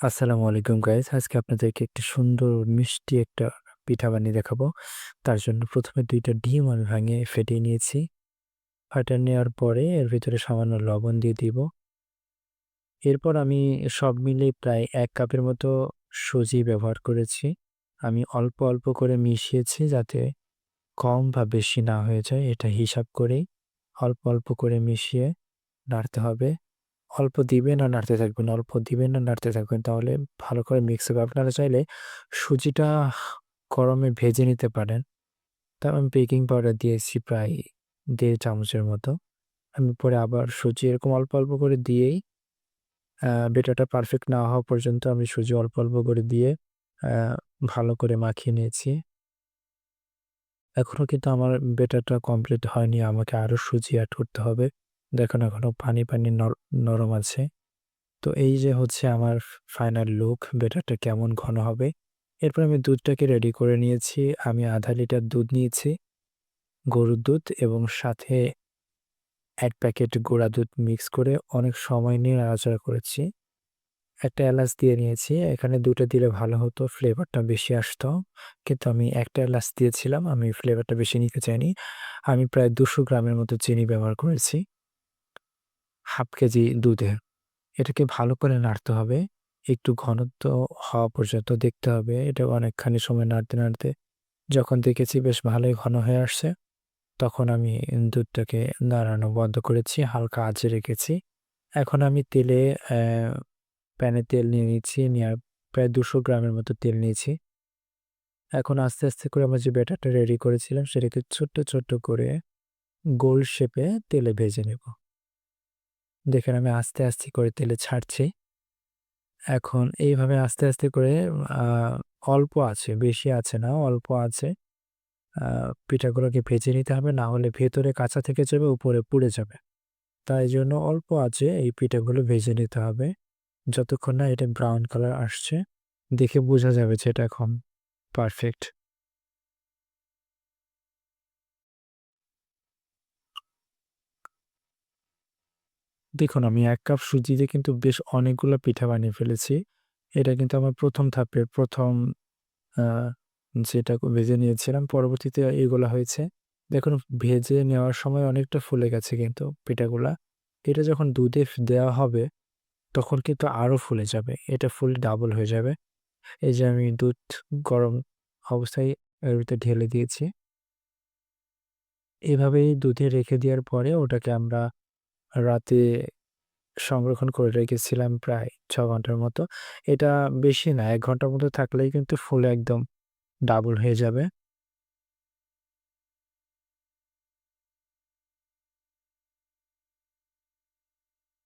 আসসালামু আলাইকুম গাইস। আজকে আপনাদেরকে একটি সুন্দর মিষ্টি একটা পিঠা বানিয়ে দেখাবো। তার জন্য ১ম এ ২ টা ডিম আমি ভাঙিয়ে ফেটিয়ে নিয়েছি। ফাটিয়ে নেওয়ার পরে এর ভিতরে সামান্য লবণ দিয়ে দিব। এরপর আমি সব মিলিয়ে প্রায় ১ কাপের মতো সুজি ব্যবহার করেছি। আমি অল্প, অল্প করে মিশিয়েছি যাতে কম বা বেশি না হয়ে যায় এটা হিসাব করেই অল্প, অল্প করে মিশিয়ে নাড়তে হবে। অল্প দিবেন আর নাড়তে থাকবেন, অল্প দিবেন আর নাড়তে থাকবেন। তাহলে ভালো করে মিক্স হবে। আপনারা চাইলে সুজিটা গরমে ভেজে নিতে পারেন। তো আমি বেকিং পাউডার দিয়েছি প্রায় ১.৫ চামচের মতো। আমি পরে আবার সুজি এরকম অল্প, অল্প করে দিয়েই বেটারটা পারফেক্ট না হওয়া পর্যন্ত আমি সুজি অল্প, অল্প করে দিয়ে আ ভালো করে মাখিয়ে নিয়েছি। এখনো কিন্তু আমার বেটারটা কমপ্লিট হয়নি। আমাকে আরো সুজি এড করতে হবে। দেখুন এখনো পানি, পানি নরম আছে। তো এই যে হচ্ছে আমার ফাইনাল লুক, ব্যাটারটা কেমন ঘন হবে। এরপর আমি দুধটাকে রেডি করে নিয়েছি। আমি ০.৫ লিটার দুধ নিয়েছি, গরুর দুধ এবং সাথে ১ প্যাকেট গুঁড়া দুধ মিক্স করে অনেক সময় নিয়ে নাড়াচাড়া করেছি। একটা এলাচ দিয়ে নিয়েছি। এখানে ২ টা দিলে ভালো হতো, ফ্লেভারটা বেশি আসতো। কিন্তু আমি একটা এলাচ দিয়েছিলাম, আমি ফ্লেভারটা বেশি নিতে চাইনি। আমি প্রায় ২০০ গ্রামের মতো চিনি ব্যবহার করেছি ১/২ কেজি দুধে। এটাকে ভালো করে নাড়তে হবে। একটু ঘনত্ব হওয়া পর্যন্ত দেখতে হবে। এটা অনেকখানি সময় নাড়তে, নাড়তে যখন দেখেছি বেশ ভালোই ঘন হয়ে আসছে, তখন আমি দুধটাকে নাড়ানো বন্ধ করেছি। হালকা আঁচে রেখেছি। এখন আমি তেলে প্যানে তেল নিয়ে নিচ্ছি। নেওয়ার প্রায় ২০০ গ্রামের মতো তেল নিয়েছি। এখন আস্তে, আস্তে করে আমরা যে ব্যাটারটা রেডি করেছিলাম সেটাকে ছোট্ট, ছোট্ট করে গোল শেপে তেলে ভেজে নেব। দেখেন আমি আস্তে, আস্তে করে তেলে ছাড়ছি। এখন এইভাবে আস্তে, আস্তে করে আ অল্প আছে, বেশি আছে না, অল্প আছে আ পিঠাগুলোকে ভেজে নিতে হবে। না হলে ভেতরে কাঁচা থেকে যাবে, উপরে পুড়ে যাবে। তাই জন্য অল্প আঁচে এই পিঠাগুলো ভেজে নিতে হবে। যতক্ষণ না এটা ব্রাউন কালার আসছে, দেখে বোঝা যাবে যে এটা এখন পারফেক্ট। দেখুন আমি ১ কাপ সুজি দিয়ে কিন্তু বেশ অনেকগুলা পিঠা বানিয়ে ফেলেছি। এটা কিন্তু আমার ১ম ধাপের ১ম আ যেটা ভেজে নিয়েছিলাম। পরবর্তীতে এগুলা হয়েছে। দেখুন ভেজে নেওয়ার সময় অনেকটা ফুলে গেছে কিন্তু পিঠাগুলা। এটা যখন দুধে দেওয়া হবে তখন কিন্তু আরো ফুলে যাবে। এটা ফুলে ডাবল হয়ে যাবে। এই যে আমি দুধ গরম অবস্থায় এর ভিতরে ঢেলে দিয়েছি। এভাবেই দুধে রেখে দেওয়ার পরে ওটাকে আমরা রাতে সংরক্ষণ করে রেখেছিলাম প্রায় ৬ ঘন্টার মতো। এটা বেশি না ১ ঘন্টার মতো থাকলেই কিন্তু ফুলে একদম ডাবল হয়ে যাবে।